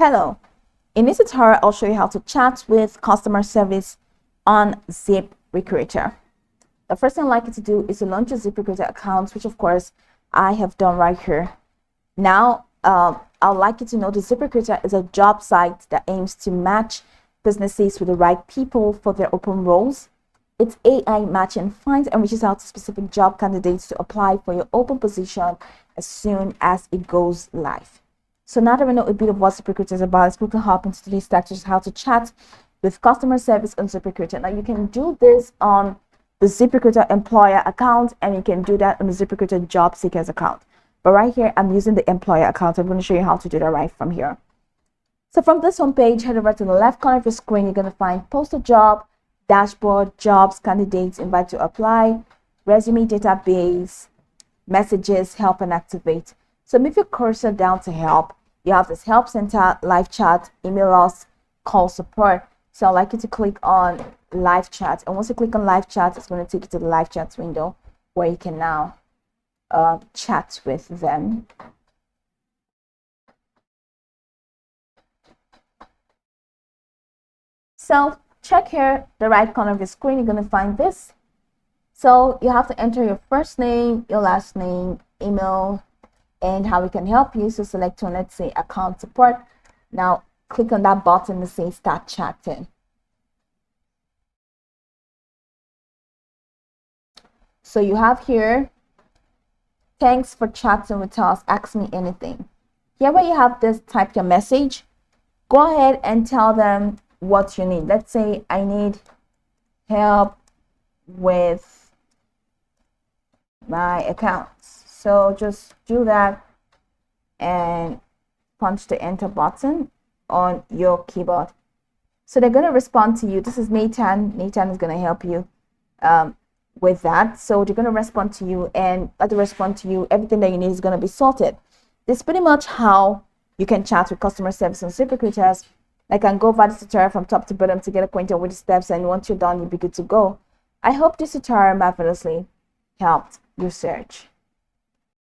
Hello, in this tutorial I'll show you how to chat with customer service on Ziprecruiter. The first thing I'd like you to do is to launch your Ziprecruiter account, which of course I have done right here. Now I'd like you to know that Ziprecruiter is a job site that aims to match businesses with the right people for their open roles. It's AI matching finds and reaches out to specific job candidates to apply for your open position as soon as it goes live. So now that we know a bit of what Ziprecruiter is about, let's quickly hop into today's lectures, how to chat with customer service on Ziprecruiter. Now you can do this on the Ziprecruiter employer account, and you can do that on the Ziprecruiter job seekers account. But right here, I'm using the employer account. I'm going to show you how to do that right from here. So from this home page, head over to the left corner of your screen. You're going to find post a job, dashboard, jobs, candidates, invite to apply, resume database, messages, help, and activate. So move your cursor down to help. You have this help center, live chat, email us, call support. So I'd like you to click on live chat. And once you click on live chat, it's going to take you to the live chat window where you can now chat with them. So check here, the right corner of your screen, you're going to find this. So you have to enter your first name, your last name, email, and how we can help you. So select on, let's say, account support. Now click on that button to say start chatting. So you have here, thanks for chatting with us, ask me anything. Here where you have this, type your message. Go ahead and tell them what you need. Let's say I need help with my accounts. So just do that and punch the enter button on your keyboard. So they're going to respond to you. This is Nathan. Nathan is going to help you with that. So they're going to respond to you, and as they respond to you, everything that you need is going to be sorted. This is pretty much how you can chat with customer service on Ziprecruiter. I can go over this tutorial from top to bottom to get acquainted with the steps, and once you're done, you'll be good to go. I hope this tutorial marvelously helped your search.